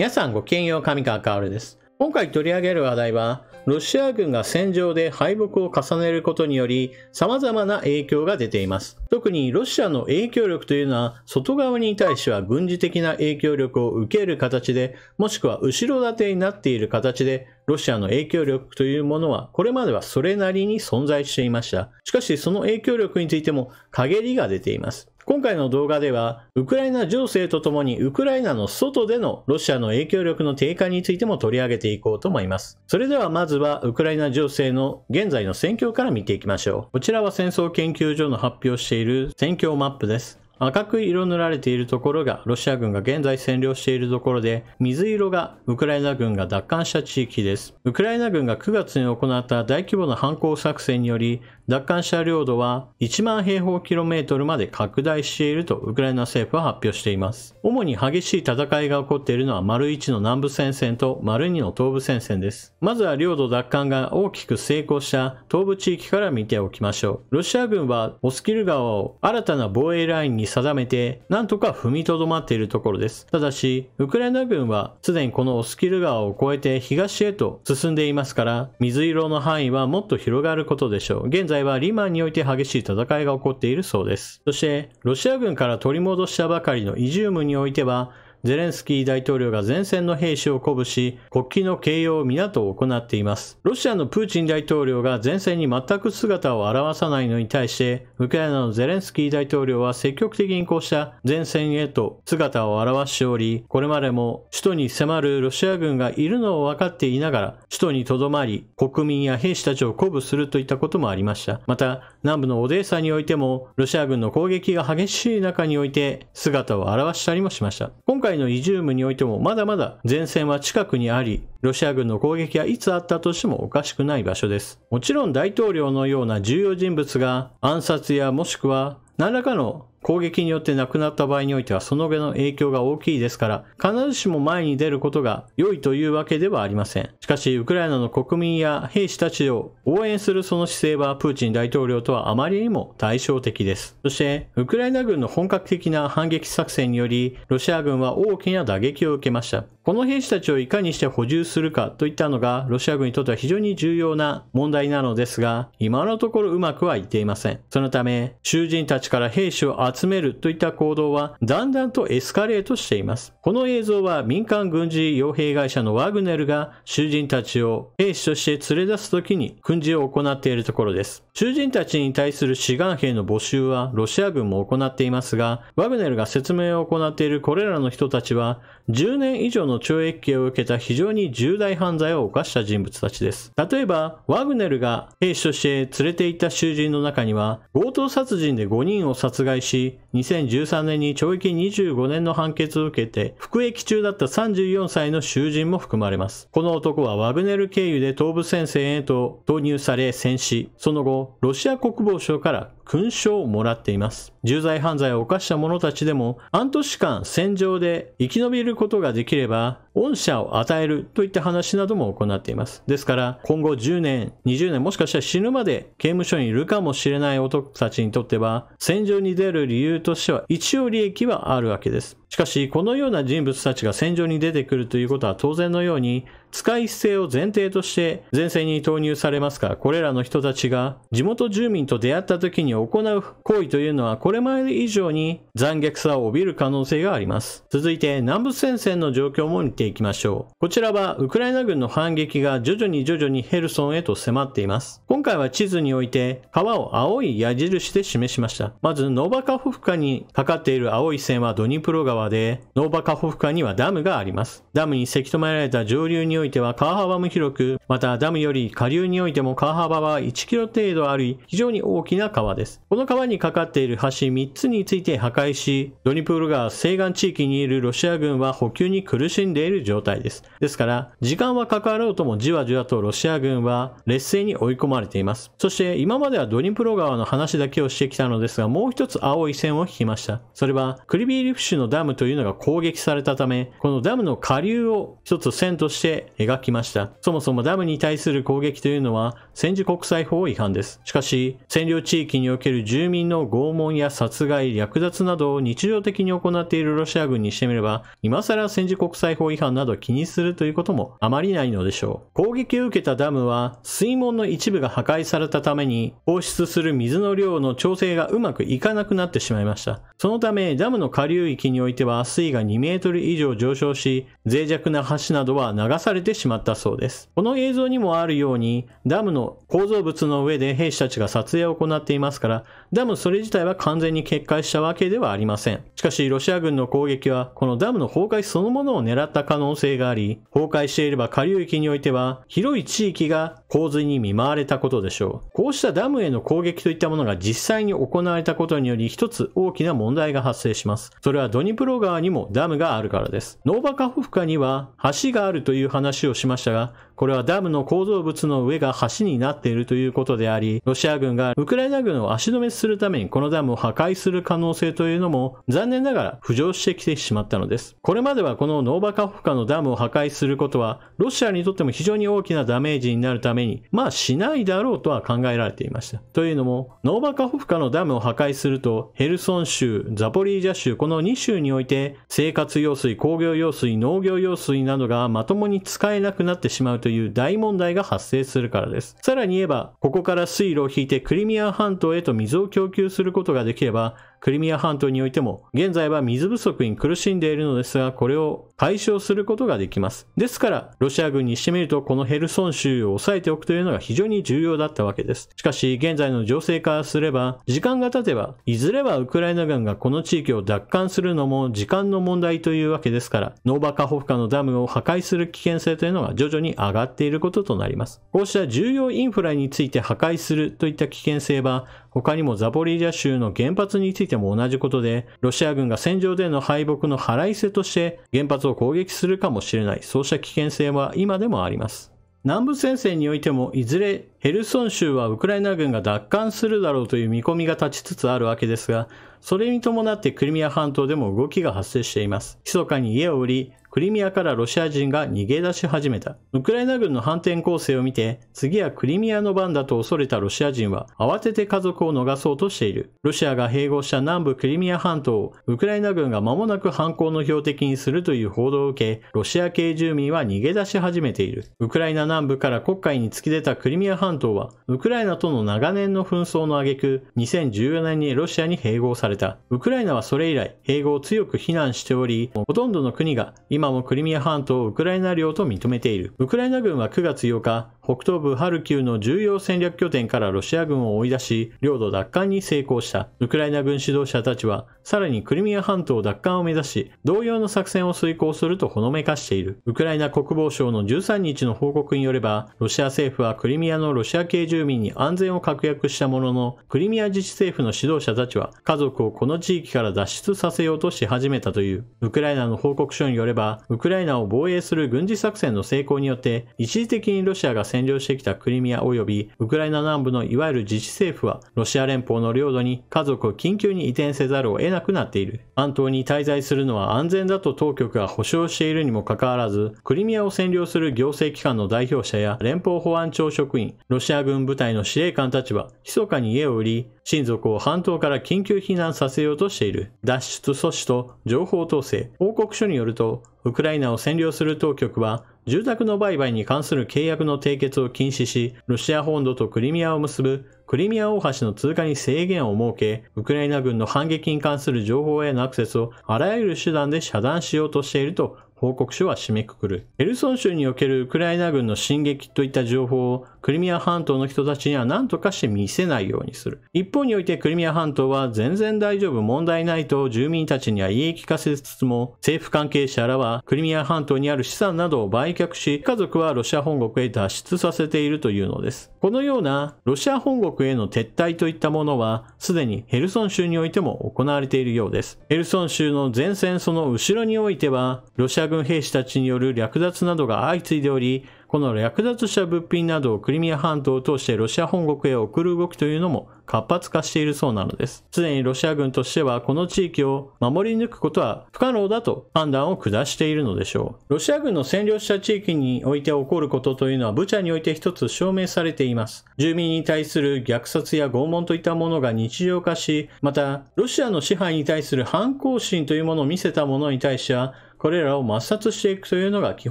皆さんごきげんよう、上川薫です。今回取り上げる話題は、ロシア軍が戦場で敗北を重ねることにより様々な影響が出ています。特にロシアの影響力というのは外側に対しては軍事的な影響力を受ける形で、もしくは後ろ盾になっている形で、ロシアの影響力というものはこれまではそれなりに存在していました。しかしその影響力についても陰りが出ています。今回の動画では、ウクライナ情勢とともにウクライナの外でのロシアの影響力の低下についても取り上げていこうと思います。それではまずはウクライナ情勢の現在の戦況から見ていきましょう。こちらは戦争研究所の発表している戦況マップです。赤く色塗られているところがロシア軍が現在占領しているところで、水色がウクライナ軍が奪還した地域です。ウクライナ軍が9月に行った大規模な反攻作戦により、奪還した領土は1万平方キロメートルまで拡大しているとウクライナ政府は発表しています。主に激しい戦いが起こっているのは丸1の南部戦線と丸2の東部戦線です。まずは領土奪還が大きく成功した東部地域から見ておきましょう。ロシア軍はオスキル川を新たな防衛ラインに定めてなんとか踏みとどまっているところです。ただし、ウクライナ軍はすでにこのオスキル川を越えて東へと進んでいますから、水色の範囲はもっと広がることでしょう。現在はリマンにおいて激しい戦いが起こっているそうです。そして、ロシア軍から取り戻したばかりのイジュームにおいては、ゼレンスキー大統領が前線の兵士を鼓舞し、国旗の掲揚港を行っています。ロシアのプーチン大統領が前線に全く姿を現さないのに対して、ウクライナのゼレンスキー大統領は積極的にこうした前線へと姿を現しており、これまでも首都に迫るロシア軍がいるのを分かっていながら、首都に留まり、国民や兵士たちを鼓舞するといったこともありました。また、南部のオデーサにおいても、ロシア軍の攻撃が激しい中において姿を現したりもしました。今回のイジュームにおいてもまだまだ前線は近くにあり、ロシア軍の攻撃がいつあったとしてもおかしくない場所です。もちろん大統領のような重要人物が暗殺やもしくは何らかの攻撃によって亡くなった場合においてはその後の影響が大きいですから、必ずしも前に出ることが良いというわけではありません。しかし、ウクライナの国民や兵士たちを応援するその姿勢はプーチン大統領とはあまりにも対照的です。そして、ウクライナ軍の本格的な反撃作戦により、ロシア軍は大きな打撃を受けました。この兵士たちをいかにして補充するかといったのが、ロシア軍にとっては非常に重要な問題なのですが、今のところうまくはいっていません。そのため、囚人たちから兵士を集めるといった行動はだんだんとエスカレートしています。この映像は民間軍事傭兵会社のワグネルが囚人たちを兵士として連れ出すときに訓示を行っているところです。囚人たちに対する志願兵の募集はロシア軍も行っていますが、ワグネルが説明を行っているこれらの人たちは10年以上の懲役刑を受けた非常に重大犯罪を犯した人物たちです。例えば、ワグネルが兵士として連れて行った囚人の中には、強盗殺人で5人を殺害し、2013年に懲役25年の判決を受けて、服役中だった34歳の囚人も含まれます。この男はワグネル経由で東部戦線へと投入され戦死、その後、ロシア国防省から勲章をもらっています。重大犯罪を犯した者たちでも半年間戦場で生き延びることができれば恩赦を与えるといった話なども行っています。ですから今後10年、20年もしかしたら死ぬまで刑務所にいるかもしれない男たちにとっては戦場に出る理由としては一応利益はあるわけです。しかしこのような人物たちが戦場に出てくるということは当然のように使い捨てを前提として前線に投入されますから、これらの人たちが地元住民と出会った時に行う行為というのはこれまで以上に残虐さを帯びる可能性があります。続いて南部戦線の状況も見ていきましょう。こちらはウクライナ軍の反撃が徐々にヘルソンへと迫っています。今回は地図において川を青い矢印で示しました。まずノーバカホフカにかかっている青い線はドニプロ川で、ノーバカホフカにはダムがあります。ダムにせき止められた上流においては川幅も広く、またダムより下流においても川幅は1キロ程度あり、非常に大きな川です。この川にかかっている橋3つについて破壊し、ドニプロ川西岸地域にいるロシア軍は補給に苦しんでいる状態です。ですから、時間はかかろうともじわじわとロシア軍は劣勢に追い込まれています。そして今まではドニプロ川の話だけをしてきたのですが、もう一つ青い線を引きました。それはクリビーリフ種のダムムというのが攻撃されたため、このダムの下流を一つ線として描きました。そもそもダムに対する攻撃というのは戦時国際法違反です。しかし、占領地域における住民の拷問や殺害、略奪などを日常的に行っているロシア軍にしてみれば、今更戦時国際法違反など気にするということもあまりないのでしょう。攻撃を受けたダムは、水門の一部が破壊されたために、放出する水の量の調整がうまくいかなくなってしまいました。そのため、ダムの下流域においては水位が2メートル以上上昇し、脆弱な橋などは流されてしまったそうです。この映像にもあるように、ダムの構造物の上で兵士たちが撮影を行っていますから、ダムそれ自体は完全に決壊したわけではありません。しかし、ロシア軍の攻撃は、このダムの崩壊そのものを狙った可能性があり、崩壊していれば下流域においては、広い地域が洪水に見舞われたことでしょう。こうしたダムへの攻撃といったものが実際に行われたことにより、一つ大きな問題が発生します。それはドニプロ川にもダムがあるからです。ノーバカホフカには橋があるという話をしましたが、これはダムの構造物の上が橋になっているということであり、ロシア軍がウクライナ軍を足止めするためにこのダムを破壊する可能性というのも残念ながら浮上してきてしまったのです。これまではこのノーバカホフカのダムを破壊することはロシアにとっても非常に大きなダメージになるためにしないだろうとは考えられていました。というのもノーバカホフカのダムを破壊するとヘルソン州、ザポリージャ州この2州において生活用水、工業用水、農業用水などがまともに使えなくなってしまうという大問題が発生するからです。さらに言えば、ここから水路を引いてクリミア半島へと水を供給することができれば、クリミア半島においても、現在は水不足に苦しんでいるのですが、これを解消することができます。ですから、ロシア軍にしてみると、このヘルソン州を抑えておくというのが非常に重要だったわけです。しかし、現在の情勢からすれば、時間が経てば、いずれはウクライナ軍がこの地域を奪還するのも時間の問題というわけですから、ノーバカホフカのダムを破壊する危険性というのが徐々に上がっていることとなります。こうした重要インフラについて破壊するといった危険性は、他にもザポリージャ州の原発についても同じことで、ロシア軍が戦場での敗北の払いせとして原発を攻撃するかもしれない、そうした危険性は今でもあります。南部戦線においてもいずれヘルソン州はウクライナ軍が奪還するだろうという見込みが立ちつつあるわけですが、それに伴ってクリミア半島でも動きが発生しています。密かに家を売り、クリミアからロシア人が逃げ出し始めた。ウクライナ軍の反転攻勢を見て、次はクリミアの番だと恐れたロシア人は慌てて家族を逃そうとしている。ロシアが併合した南部クリミア半島をウクライナ軍が間もなく反攻の標的にするという報道を受け、ロシア系住民は逃げ出し始めている。ウクライナ南部から黒海に突き出たクリミア半島は、ウクライナとの長年の紛争の挙句、2014年にロシアに併合された。ウクライナはそれ以来、併合を強く非難しており、ほとんどの国が今もクリミア半島をウクライナ領と認めている。ウクライナ軍は9月8日、北東部ハルキウの重要戦略拠点からロシア軍を追い出し、領土奪還に成功した。ウクライナ軍指導者たちは、さらにクリミア半島奪還を目指し、同様の作戦を遂行するとほのめかしている。ウクライナ国防省の13日の報告によれば、ロシア政府はクリミアのロシア系住民に安全を確約したものの、クリミア自治政府の指導者たちは、家族をこの地域から脱出させようとし始めたという。ウクライナの報告書によれば、ウクライナを防衛する軍事作戦の成功によって、一時的にロシアが占領してきたクリミア及びウクライナ南部のいわゆる自治政府は、ロシア連邦の領土に家族を緊急に移転せざるを得なくなっている。半島に滞在するのは安全だと当局が保証しているにもかかわらず、クリミアを占領する行政機関の代表者や連邦保安庁職員、ロシア軍部隊の司令官たちは、密かに家を売り、親族を半島から緊急避難させようとしている。脱出阻止と情報統制。報告書によると、ウクライナを占領する当局は、住宅の売買に関する契約の締結を禁止し、ロシア本土とクリミアを結ぶクリミア大橋の通過に制限を設け、ウクライナ軍の反撃に関する情報へのアクセスをあらゆる手段で遮断しようとしていると報告書は締めくくる。ヘルソン州におけるウクライナ軍の進撃といった情報をクリミア半島の人たちには何とかして見せないようにする。一方においてクリミア半島は全然大丈夫、問題ないと住民たちには言い聞かせつつも、政府関係者らはクリミア半島にある資産などを売却し、家族はロシア本国へ脱出させているというのです。このようなロシア本国への撤退といったものは、すでにヘルソン州においても行われているようです。ヘルソン州の前線その後ろにおいては、ロシア軍兵士たちによる略奪などが相次いでおり、この略奪した物品などをクリミア半島を通してロシア本国へ送る動きというのも活発化しているそうなのです。すでにロシア軍としてはこの地域を守り抜くことは不可能だと判断を下しているのでしょう。ロシア軍の占領した地域において起こることというのはブチャにおいて一つ証明されています。住民に対する虐殺や拷問といったものが日常化し、またロシアの支配に対する反抗心というものを見せた者に対してはこれらを抹殺していくというのが基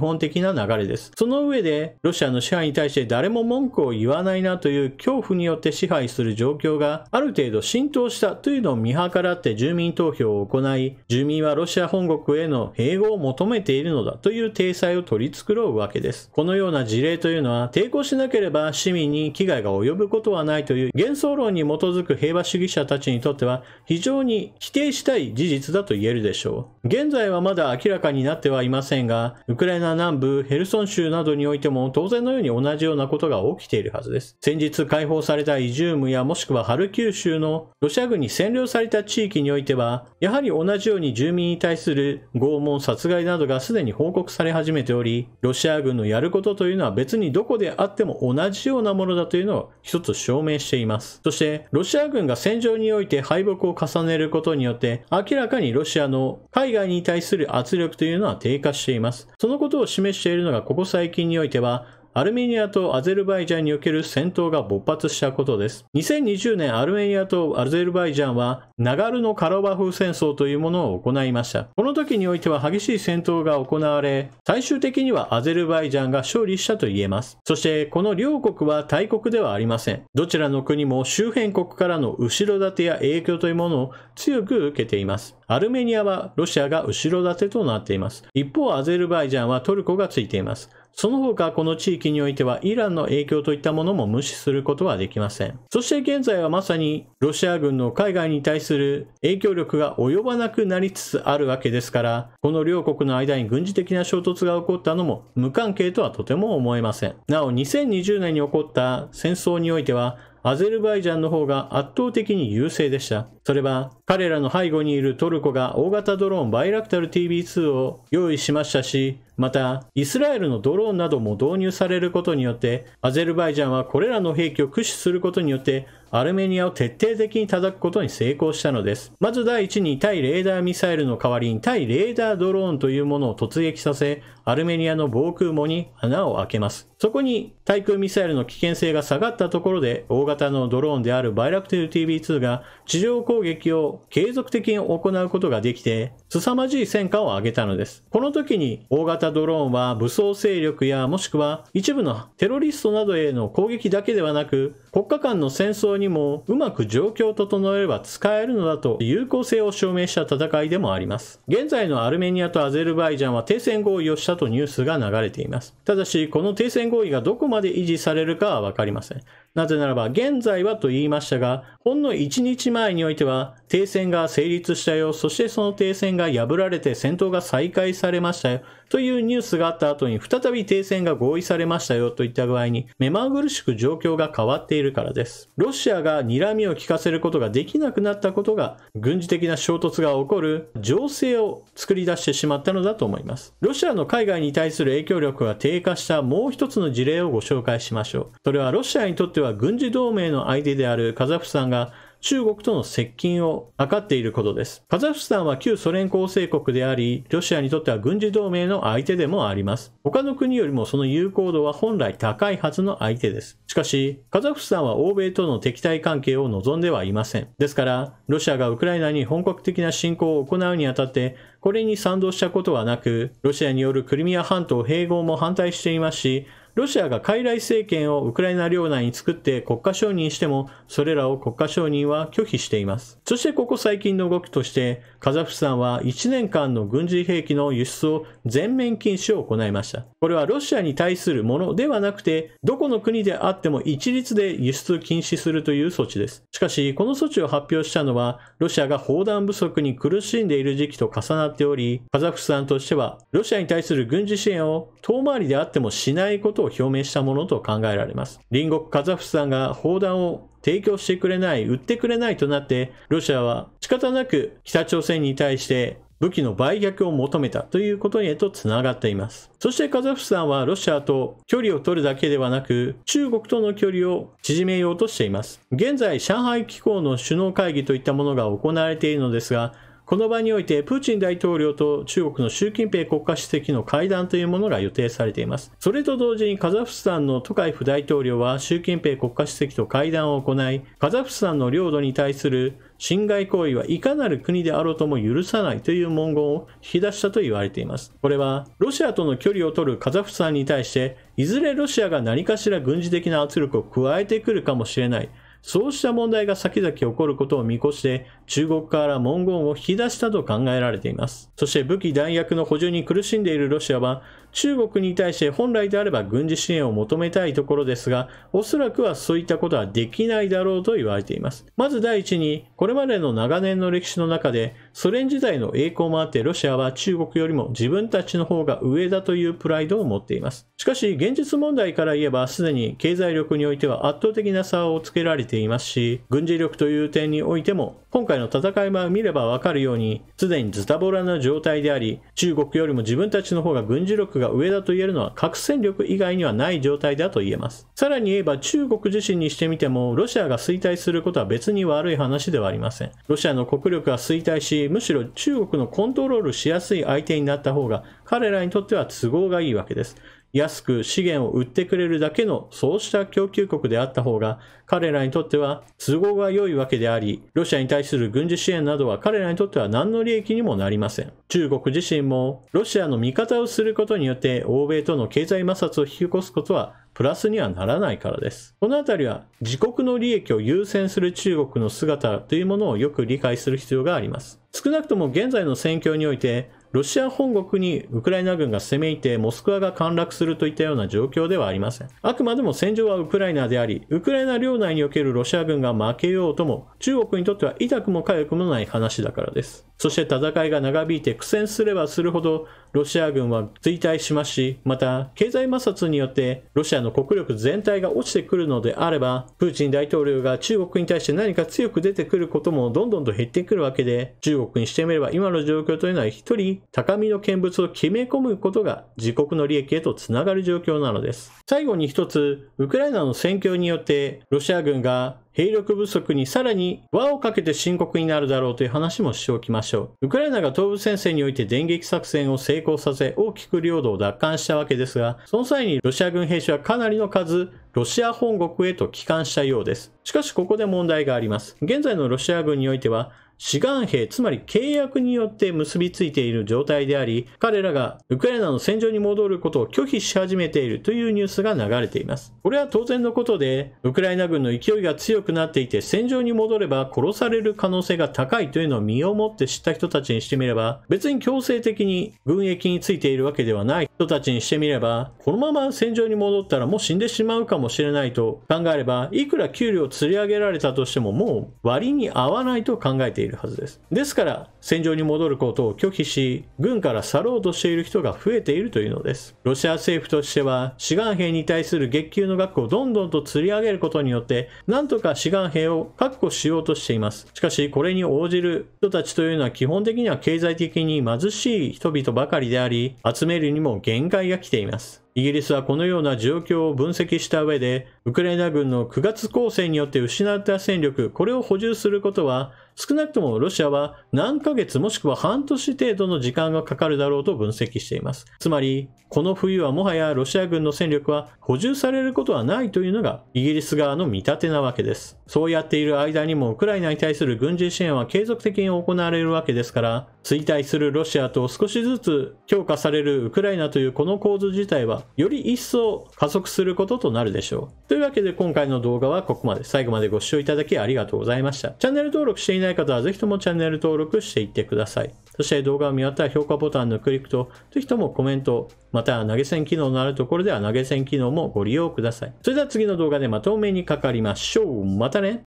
本的な流れです。その上で、ロシアの支配に対して誰も文句を言わないなという恐怖によって支配する状況がある程度浸透したというのを見計らって住民投票を行い、住民はロシア本国への併合を求めているのだという体裁を取り繕うわけです。このような事例というのは、抵抗しなければ市民に危害が及ぶことはないという幻想論に基づく平和主義者たちにとっては非常に否定したい事実だと言えるでしょう。現在はまだ明らかになってはいませんが、ウクライナ南部ヘルソン州などにおいても当然のように同じようなことが起きているはずです。先日解放されたイジュームやもしくはハルキウ州のロシア軍に占領された地域においては、やはり同じように住民に対する拷問、殺害などがすでに報告され始めており、ロシア軍のやることというのは別にどこであっても同じようなものだというのを一つ証明しています。そして、ロシア軍が戦場において敗北を重ねることによって、明らかにロシアの海外に対する圧力というのは低下しています。そのことを示しているのがここ最近においては、アルメニアとアゼルバイジャンにおける戦闘が勃発したことです。2020年アルメニアとアゼルバイジャンはナガルノカラバフ戦争というものを行いました。この時においては激しい戦闘が行われ、最終的にはアゼルバイジャンが勝利したと言えます。そしてこの両国は大国ではありません。どちらの国も周辺国からの後ろ盾や影響というものを強く受けています。アルメニアはロシアが後ろ盾となっています。一方アゼルバイジャンはトルコがついています。その他この地域においてはイランの影響といったものも無視することはできません。そして現在はまさにロシア軍の海外に対する影響力が及ばなくなりつつあるわけですから、この両国の間に軍事的な衝突が起こったのも無関係とはとても思えません。なお2020年に起こった戦争においてはアゼルバイジャンの方が圧倒的に優勢でした。それは彼らの背後にいるトルコが大型ドローンバイラクタル TB2 を用意しましたし、またイスラエルのドローンなども導入されることによってアゼルバイジャンはこれらの兵器を駆使することによってアルメニアを徹底的に叩くことに成功したのです。まず第一に対レーダーミサイルの代わりに対レーダードローンというものを突撃させ、アルメニアの防空網に穴を開けます。そこに対空ミサイルの危険性が下がったところで大型のドローンであるバイラクタル TB2 が地上攻撃を継続的に行うことができて凄まじい戦果を上げたのです。この時に大型ドローンは武装勢力やもしくは一部のテロリストなどへの攻撃だけではなく国家間の戦争にもうまく状況を整えれば使えるのだと有効性を証明した戦いでもあります。現在のアルメニアとアゼルバイジャンは停戦合意をしたとニュースが流れています。ただしこの停戦合意がどこまで維持されるかはわかりません。なぜならば現在はと言いましたが、ほんの1日前においては停戦が成立したよ、そしてその停戦が破られて戦闘が再開されましたよというニュースがあった後に再び停戦が合意されましたよといった具合に目まぐるしく状況が変わっているからです。ロシアが睨みを利かせることができなくなったことが軍事的な衝突が起こる情勢を作り出してしまったのだと思います。ロシアの海外に対する影響力が低下したもう一つの事例をご紹介しましょう。それはロシアにとっては軍事同盟の相手であるカザフスタンが中国との接近を図っていることです。カザフスタンは旧ソ連構成国であり、ロシアにとっては軍事同盟の相手でもあります。他の国よりもその友好度は本来高いはずの相手です。しかし、カザフスタンは欧米との敵対関係を望んではいません。ですから、ロシアがウクライナに本格的な侵攻を行うにあたって、これに賛同したことはなく、ロシアによるクリミア半島併合も反対していますし、ロシアが傀儡政権をウクライナ領内に作って国家承認しても、それらを国家承認は拒否しています。そしてここ最近の動きとして、カザフスタンは1年間の軍事兵器の輸出を全面禁止を行いました。これはロシアに対するものではなくて、どこの国であっても一律で輸出禁止するという措置です。しかし、この措置を発表したのは、ロシアが砲弾不足に苦しんでいる時期と重なっており、カザフスタンとしては、ロシアに対する軍事支援を遠回りであってもしないことを表明したものと考えられます。隣国カザフスタンが砲弾を提供してくれない、売ってくれないとなって、ロシアは仕方なく北朝鮮に対して武器の売却を求めたということへとつながっています。そしてカザフスタンはロシアと距離を取るだけではなく、中国との距離を縮めようとしています。現在、上海機構の首脳会議といったものが行われているのですが、この場においてプーチン大統領と中国の習近平国家主席の会談というものが予定されています。それと同時にカザフスタンのトカエフ大統領は習近平国家主席と会談を行い、カザフスタンの領土に対する侵害行為はいかなる国であろうとも許さないという文言を引き出したと言われています。これはロシアとの距離を取るカザフスタンに対して、いずれロシアが何かしら軍事的な圧力を加えてくるかもしれない。そうした問題が先々起こることを見越して、中国から文言を引き出したと考えられています。そして武器弾薬の補充に苦しんでいるロシアは、中国に対して本来であれば軍事支援を求めたいところですが、おそらくはそういったことはできないだろうと言われています。まず第一に、これまでの長年の歴史の中で、ソ連時代の栄光もあってロシアは中国よりも自分たちの方が上だというプライドを持っています。しかし現実問題から言えばすでに経済力においては圧倒的な差をつけられていますし、軍事力という点においても今回の戦いを見ればわかるようにすでにズタボロな状態であり、中国よりも自分たちの方が軍事力が上だと言えるのは核戦力以外にはない状態だと言えます。さらに言えば中国自身にしてみてもロシアが衰退することは別に悪い話ではありません。ロシアの国力が衰退し、むしろ中国のコントロールしやすい相手になった方が彼らにとっては都合がいいわけです。安く資源を売ってくれるだけのそうした供給国であった方が彼らにとっては都合が良いわけであり、ロシアに対する軍事支援などは彼らにとっては何の利益にもなりません。中国自身もロシアの味方をすることによって欧米との経済摩擦を引き起こすことはプラスにはならないからです。このあたりは自国の利益を優先する中国の姿というものをよく理解する必要があります。少なくとも現在の戦況においてロシア本国にウクライナ軍が攻め入ってモスクワが陥落するといったような状況ではありません。あくまでも戦場はウクライナであり、ウクライナ領内におけるロシア軍が負けようとも中国にとっては痛くも痒くもない話だからです。そして戦いが長引いて苦戦すればするほどロシア軍は衰退しますし、また経済摩擦によってロシアの国力全体が落ちてくるのであれば、プーチン大統領が中国に対して何か強く出てくることもどんどんと減ってくるわけで、中国にしてみれば今の状況というのは一人高みの見物を決め込むことが自国の利益へとつながる状況なのです。最後に一つ、ウクライナの戦況によってロシア軍が兵力不足にさらに輪をかけて深刻になるだろうという話もしておきましょう。ウクライナが東部戦線において電撃作戦を成功させ大きく領土を奪還したわけですが、その際にロシア軍兵士はかなりの数ロシア本国へと帰還したようです。しかしここで問題があります。現在のロシア軍においては志願兵、つまり契約によって結びついている状態であり、彼らがウクライナの戦場に戻ることを拒否し始めているというニュースが流れています。これは当然のことで、ウクライナ軍の勢いが強くなっていて戦場に戻れば殺される可能性が高いというのを身をもって知った人たちにしてみれば、別に強制的に軍役についているわけではない人たちにしてみれば、このまま戦場に戻ったらもう死んでしまうかもしれないと考えれば、いくら給料を釣り上げられたとしてももう割に合わないと考えているはずです。ですから戦場に戻ることを拒否し、軍から去ろうとしている人が増えているというのです。ロシア政府としては志願兵に対する月給の額をどんどんと釣り上げることによってなんとか志願兵を確保しようとしています。しかしこれに応じる人たちというのは基本的には経済的に貧しい人々ばかりであり、集めるにも限界が来ています。イギリスはこのような状況を分析した上で、ウクライナ軍の9月攻勢によって失った戦力、これを補充することは、少なくともロシアは何ヶ月もしくは半年程度の時間がかかるだろうと分析しています。つまり、この冬はもはやロシア軍の戦力は補充されることはないというのがイギリス側の見立てなわけです。そうやっている間にもウクライナに対する軍事支援は継続的に行われるわけですから、衰退するロシアと少しずつ強化されるウクライナというこの構図自体はより一層加速することとなるでしょう。というわけで今回の動画はここまで。最後までご視聴いただきありがとうございました。チャンネル登録していない方はぜひともチャンネル登録していってください。そして動画を見終わったら評価ボタンのクリックと、ぜひともコメント、また投げ銭機能のあるところでは投げ銭機能もご利用ください。それでは次の動画でまたお目にかかりましょう。またね。